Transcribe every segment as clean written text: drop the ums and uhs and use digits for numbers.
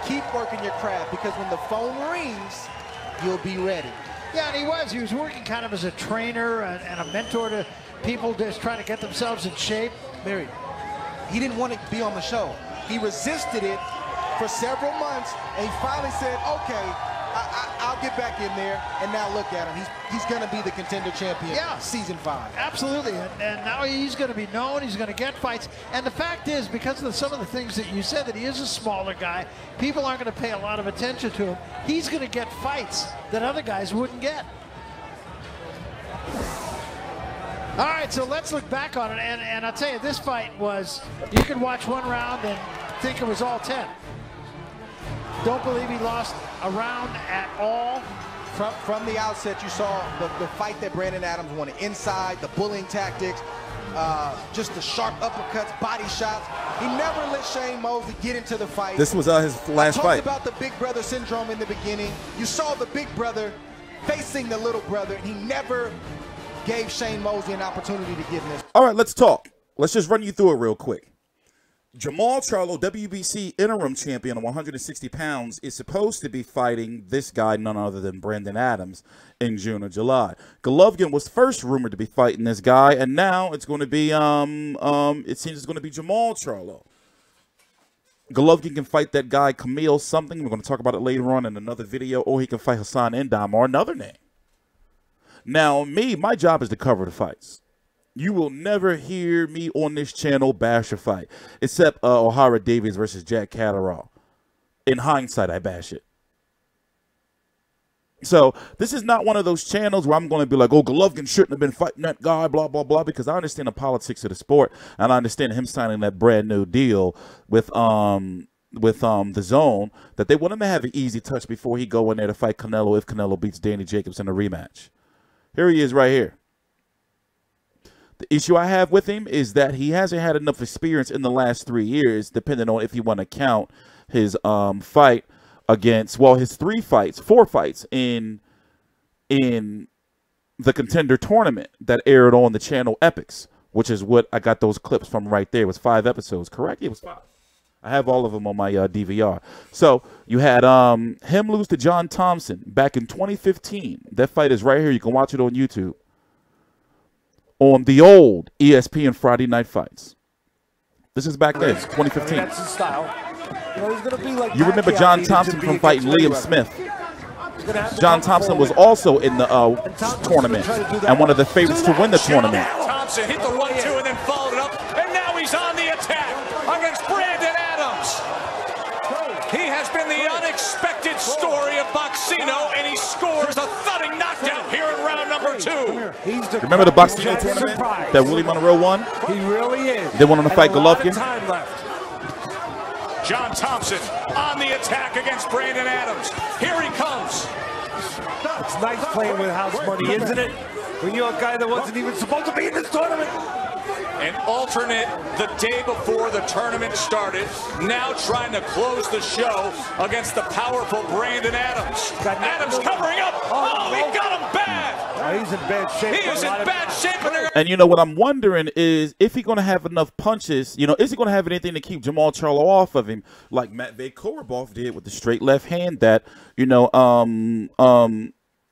keep working your craft, because when the phone rings, you'll be ready. Yeah, and he was working kind of as a trainer and a mentor to people just trying to get themselves in shape. Mary, he didn't want to be on the show. He resisted it for several months, and he finally said, okay, I'll get back in there. And now look at him. He's going to be the Contender champion. Yeah, season 5. Absolutely, and now he's going to be known. He's going to get fights. And the fact is, because of some of the things that you said, that he is a smaller guy, people aren't going to pay a lot of attention to him. He's going to get fights that other guys wouldn't get. All right, so let's look back on it. And I'll tell you, this fight was, you could watch one round and think it was all 10. Don't believe he lost a round at all. From the outset, you saw the fight that Brandon Adams wanted. Inside, the bullying tactics, just the sharp uppercuts, body shots. He never let Shane Mosley get into the fight. This was his last fight. I talked about the big brother syndrome in the beginning. You saw the big brother facing the little brother, and he never gave Shane Mosley an opportunity to get in this. All right, let's talk. Let's just run you through it real quick. Jermall Charlo, WBC interim champion of 160 pounds, is supposed to be fighting this guy, none other than Brandon Adams, in June or July. Golovkin was first rumored to be fighting this guy, and now it's going to be, it seems it's going to be Jermall Charlo. Golovkin can fight that guy, Camille something. We're going to talk about it later on in another video, or he can fight Hassan Endam or another name. Now, my job is to cover the fights. You will never hear me on this channel bash a fight, except O'Hara Davies versus Jack Catterall. In hindsight, I bash it. So this is not one of those channels where I'm going to be like, oh, Golovkin shouldn't have been fighting that guy, blah, blah, blah, because I understand the politics of the sport, and I understand him signing that brand new deal with the Zone, that they want him to have an easy touch before he go in there to fight Canelo if Canelo beats Danny Jacobs in a rematch. Here he is right here. The issue I have with him is that he hasn't had enough experience in the last 3 years, depending on if you want to count his fight against, well, his 4 fights in the Contender tournament that aired on the channel Epics, which is what I got those clips from right there. It was 5 episodes, correct? It was 5. I have all of them on my DVR. So you had him lose to John Thompson back in 2015. That fight is right here. You can watch it on YouTube. On the old ESPN Friday Night Fights. This is back then, 2015. That's his style. You know, he's gonna be like you remember John Thompson from fighting Liam Smith. John Thompson was also in the tournament and one of the favorites to win the tournament. Thompson hit the 1-2 and then followed it up, and now he's on the attack against Brandon Adams. He has been the unexpected story of Boxino, and he scores a thudding knockdown here in round number 2. Remember the Boxino tournament that Willie Monroe won? He really is. They went on to fight Golovkin. John Thompson on the attack against Brandon Adams. Here he comes. It's nice playing with house money, isn't it? When you're a guy that wasn't even supposed to be in this tournament. An alternate the day before the tournament started, now trying to close the show against the powerful Brandon Adams. Adams covering up. Oh, he got him bad. He's in bad shape. He is in bad shape. And you know what I'm wondering is if he's going to have enough punches, you know, is he going to have anything to keep Jermall Charlo off of him like Matvey Korobov did with the straight left hand that, you know,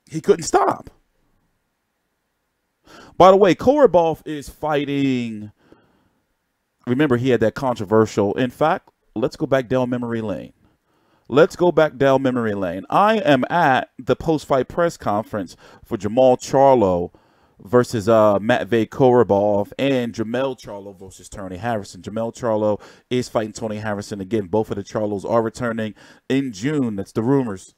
he couldn't stop. By the way, Korobov is fighting. Remember, he had that controversial. In fact, let's go back down memory lane. Let's go back down memory lane. I am at the post-fight press conference for Jermall Charlo versus Matvey Korobov and Jermall Charlo versus Tony Harrison. Jermall Charlo is fighting Tony Harrison again. Both of the Charlos are returning in June. That's the rumors.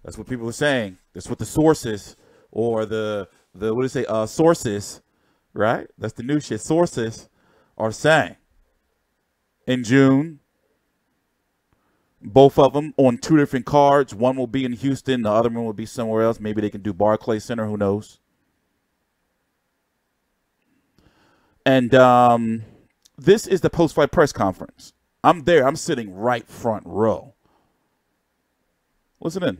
That's what people are saying. That's what the sources or the what do you say? Sources, right? That's the new shit. Sources are saying in June. Both of them on 2 different cards. One will be in Houston. The other one will be somewhere else. Maybe they can do Barclays Center. Who knows? And this is the post-fight press conference. I'm there. I'm sitting right front row. Listen in.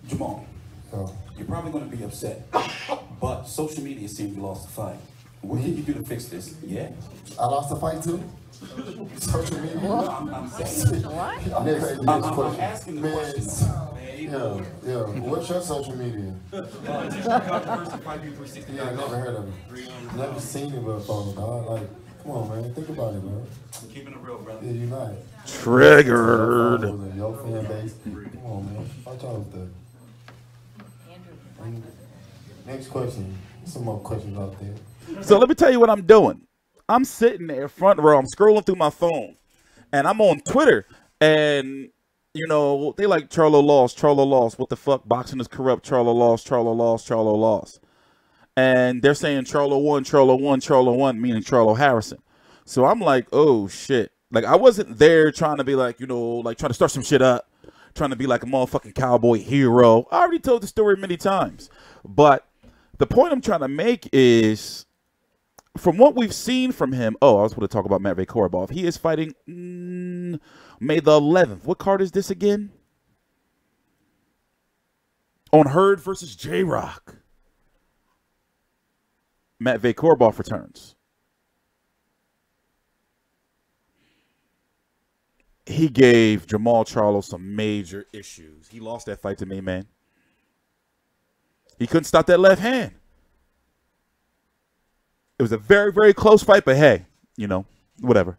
Jermall, you're probably going to be upset, but social media seems you lost the fight. What can you do to fix this? Yeah. I lost the fight too. Social media. I'm saying. What? I'm asking the question. Yeah. What's your social media? Yeah, I never heard of it. Never seen it before, dog. Like, come on, man. Think about it, man. I'm keeping it real, brother. Yeah, you're not. Triggered. Your fan base. Come on, man. Watch out with that. Next question. Some more questions out there. So let me tell you what I'm doing. I'm sitting there front row. I'm scrolling through my phone, and I'm on Twitter, and you know they like Charlo lost, Charlo lost. What the fuck? Boxing is corrupt. Charlo lost, Charlo lost, Charlo lost. And they're saying Charlo won, Charlo won, Charlo won, meaning Charlo Harrison. So I'm like, oh shit. Like I wasn't there trying to be like, you know, like trying to start some shit up, trying to be like a motherfucking cowboy hero. I already told the story many times, but the point I'm trying to make is, from what we've seen from him, I was going to talk about Matvey Korobov. He is fighting May the 11th. What card is this again? On Hurd versus J-Rock. Matvey Korobov returns. He gave Jermall Charlo some major issues. He lost that fight to me, man. He couldn't stop that left hand. It was a very, very close fight, but hey, you know, whatever.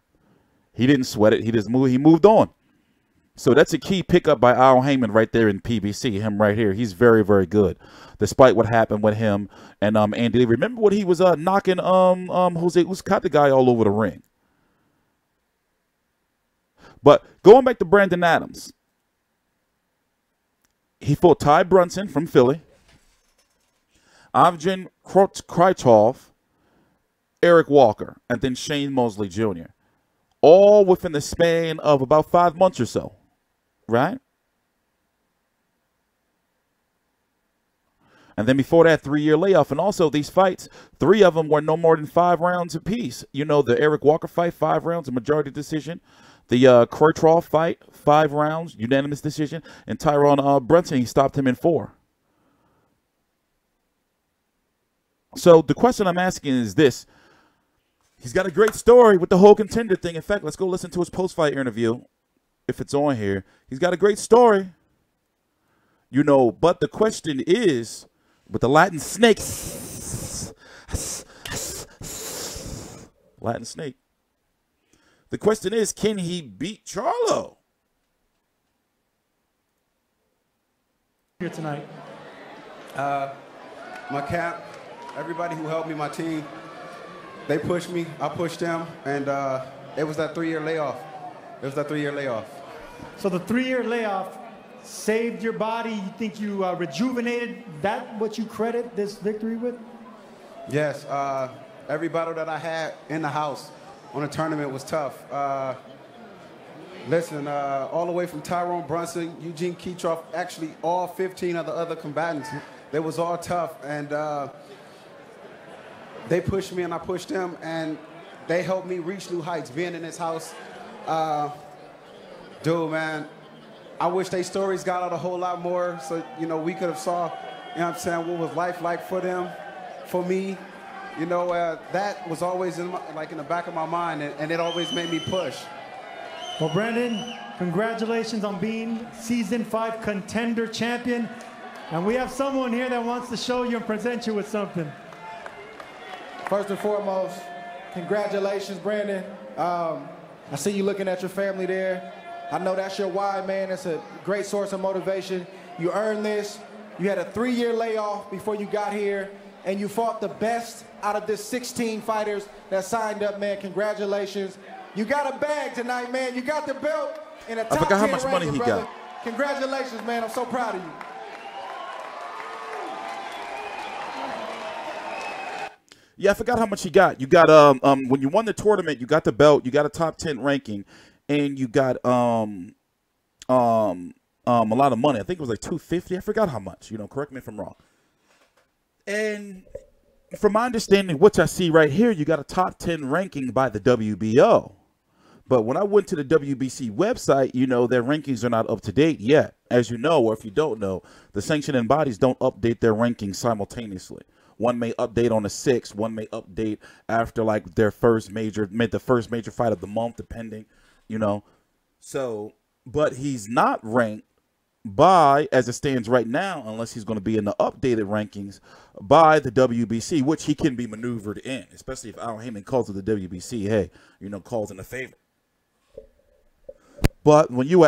He didn't sweat it. He just moved. He moved on. So that's a key pickup by Al Heyman right there in PBC. Him right here. He's very, very good, despite what happened with him and Andy Lee. Remember what he was knocking Jose Uscat, the guy all over the ring. But going back to Brandon Adams, he fought Ty Brunson from Philly, Avgen Krytov, Eric Walker, and then Shane Mosley Jr. All within the span of about 5 months or so, right? And then before that, 3-year layoff. And also these fights, 3 of them were no more than 5 rounds apiece. You know, the Eric Walker fight, 5 rounds, a majority decision. The Krytov fight, 5 rounds, unanimous decision. And Tyrone Brunson, he stopped him in 4. So the question I'm asking is this. He's got a great story with the whole Contender thing. In fact, let's go listen to his post-fight interview, if it's on here. He's got a great story. You know, but the question is, with the Latin snake, Latin snake, the question is, can he beat Charlo? Here tonight. My camp, everybody who helped me, my team, they pushed me, I pushed them, and it was that 3-year layoff. It was that 3-year layoff. So the 3-year layoff saved your body. You think you rejuvenated? That what you credit this victory with? Yes. Every battle that I had in the house on a tournament was tough. Listen, all the way from Tyrone Brunson, Eugene Keetroff, actually all 15 of the other combatants, they was all tough. And they pushed me and I pushed them, and they helped me reach new heights. Being in this house, dude, man, I wish they stories got out a whole lot more, so you know we could have saw, you know what I'm saying, what was life like for them, for me. You know, that was always in the back of my mind, and it always made me push. Well, Brandon, congratulations on being Season 5 Contender Champion, and we have someone here that wants to show you and present you with something. First and foremost, congratulations, Brandon. I see you looking at your family there. I know that's your why, man. It's a great source of motivation. You earned this. You had a 3-year layoff before you got here, and you fought the best out of this 16 fighters that signed up, man. Congratulations. You got a bag tonight, man. You got the belt in a top 10 I forgot how much money ranking, he brother. got. Congratulations, man. I'm so proud of you. Yeah, I forgot how much he got. You got when you won the tournament, you got the belt, you got a top 10 ranking, and you got a lot of money. I think it was like $250. I forgot how much. You know, correct me if I'm wrong. And from my understanding, which I see right here, you got a top 10 ranking by the WBO. But when I went to the WBC website, you know, their rankings are not up to date yet. As you know, or if you don't know, the sanctioning bodies don't update their rankings simultaneously. One may update on the 6th. One may update after like their first major fight of the month, depending, you know. So, but he's not ranked by, as it stands right now, unless he's going to be in the updated rankings by the WBC, which he can be maneuvered in, especially if Al Heyman calls to the WBC, hey, you know, calls in a favor. But when you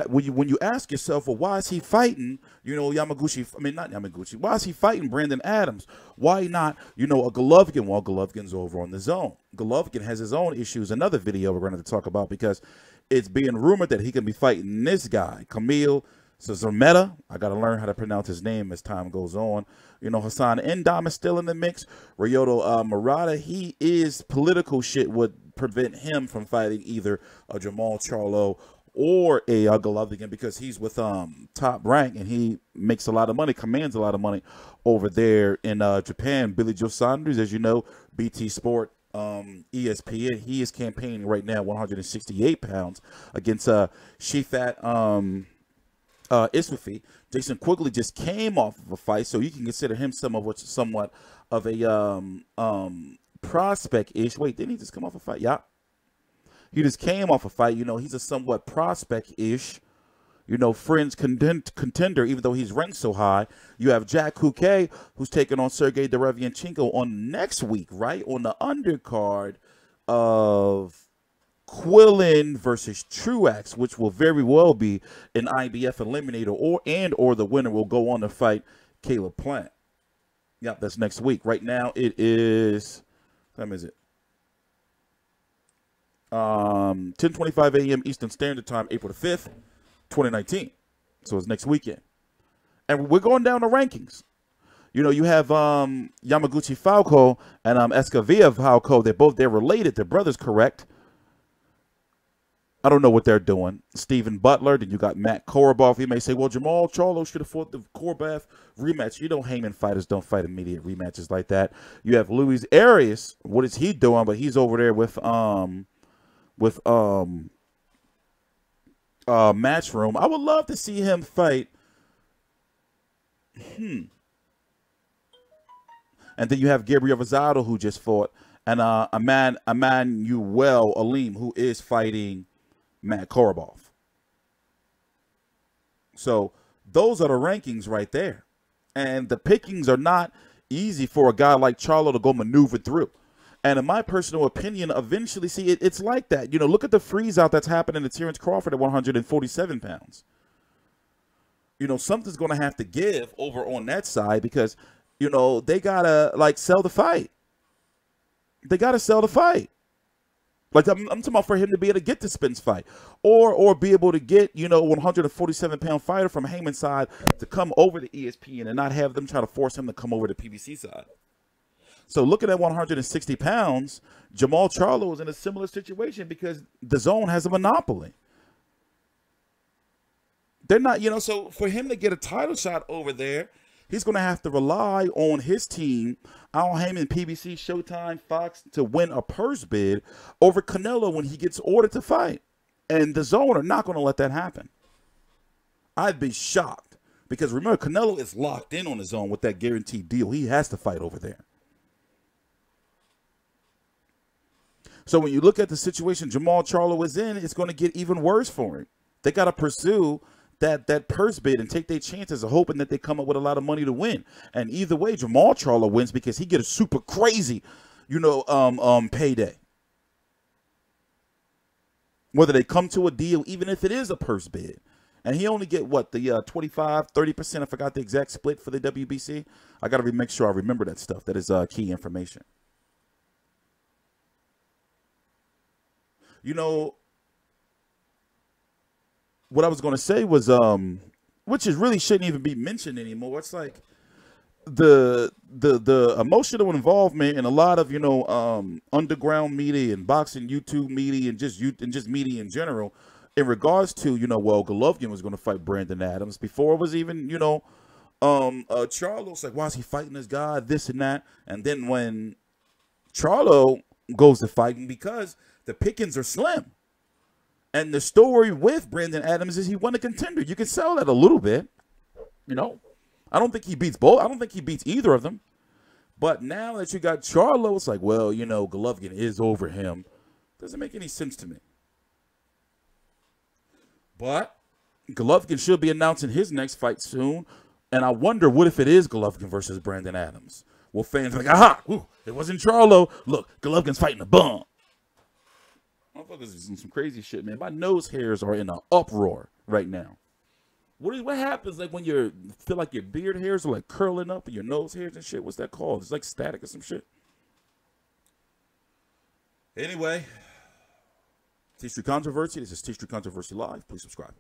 ask yourself, well, why is he fighting, you know, why is he fighting Brandon Adams? Why not, you know, a Golovkin? Well, Golovkin's over on the zone. Golovkin has his own issues. Another video we're going to talk about, because it's being rumored that he can be fighting this guy, Camille Zermeta. I got to learn how to pronounce his name as time goes on. You know, Hassan Ndam is still in the mix. Ryoto Murata, he is political shit would prevent him from fighting either a Jermall Charlo or a Golovkin, because he's with Top Rank and he makes a lot of money, commands a lot of money over there in Japan. Billy Joe Saunders, as you know, BT Sport, ESPN, he is campaigning right now 168 pounds against Shifat Iswafi. Jason Quigley just came off of a fight, so you can consider him somewhat of a prospect-ish. Wait, didn't he just come off a fight? Yeah. He just came off a fight. You know, he's a somewhat prospect-ish, you know, fringe contender, even though he's ranked so high. You have Jack Kouke, who's taking on Sergey Derevianchenko on next week, right? On the undercard of Quillin versus Truax, which will very well be an IBF eliminator, or the winner will go on to fight Caleb Plant. Yep, that's next week. Right now it is, what time is it? 10:25 a.m. Eastern Standard Time, April the 5th, 2019. So it's next weekend. And we're going down the rankings. You know, you have Yamaguchi Falco and Escavilla Falco. They're related. They're brothers, correct? I don't know what they're doing. Stephen Butler. Then you got Matt Korobov. You may say, well, Jermall Charlo should have fought the Korobov rematch. You know, Heyman fighters don't fight immediate rematches like that. You have Luis Arias. What is he doing? But he's over there with Matchroom. I would love to see him fight. And then you have Gabriel Rosado, who just fought, and Emmanuel Alim, who is fighting Matt Korobov. So those are the rankings right there. And the pickings are not easy for a guy like Charlo to go maneuver through. And in my personal opinion, eventually, see, it's like that. You know, look at the freeze out that's happening to Terrence Crawford at 147 pounds. You know, something's going to have to give over on that side, because, you know, they got to, like, sell the fight. They got to sell the fight. Like, I'm talking about for him to be able to get the Spence fight, or be able to get, you know, 147-pound fighter from Heyman's side to come over to ESPN and not have them try to force him to come over to PBC side. So looking at 160 pounds, Jermall Charlo is in a similar situation, because the zone has a monopoly. They're not, you know, so for him to get a title shot over there, he's going to have to rely on his team, Al Heyman, PBC, Showtime, Fox, to win a purse bid over Canelo when he gets ordered to fight. And the zone are not going to let that happen. I'd be shocked, because remember, Canelo is locked in on the zone with that guaranteed deal. He has to fight over there. So when you look at the situation Jermall Charlo is in, it's going to get even worse for him. They got to pursue that purse bid and take their chances of hoping that they come up with a lot of money to win. And either way, Jermall Charlo wins, because he get a super crazy, you know, payday. Whether they come to a deal, even if it is a purse bid. And he only get, what, the 25, 30%, I forgot the exact split for the WBC. I got to make sure I remember that stuff. That is key information. You know, what I was going to say was, which is really shouldn't even be mentioned anymore. It's like the emotional involvement in a lot of, you know, underground media and boxing YouTube media and just media in general in regards to, you know, well, Golovkin was going to fight Brandon Adams before it was even, you know, Charlo's like, why is he fighting this guy, this and that? And then when Charlo goes to fighting, because the pickings are slim. And the story with Brandon Adams is he won a Contender. You can sell that a little bit. You know, I don't think he beats both. I don't think he beats either of them. But now that you got Charlo, it's like, well, you know, Golovkin is over him. Doesn't make any sense to me. But Golovkin should be announcing his next fight soon. And I wonder, what if it is Golovkin versus Brandon Adams? Well, fans are like, aha, ooh, it wasn't Charlo. Look, Golovkin's fighting a bum. Motherfuckers is doing some crazy shit, man. My nose hairs are in an uproar right now. What happens like when you feel like your beard hairs are like curling up and your nose hairs and shit? What's that called? It's like static or some shit. Anyway, TstreeT Controversy. This is TstreeT Controversy Live. Please subscribe.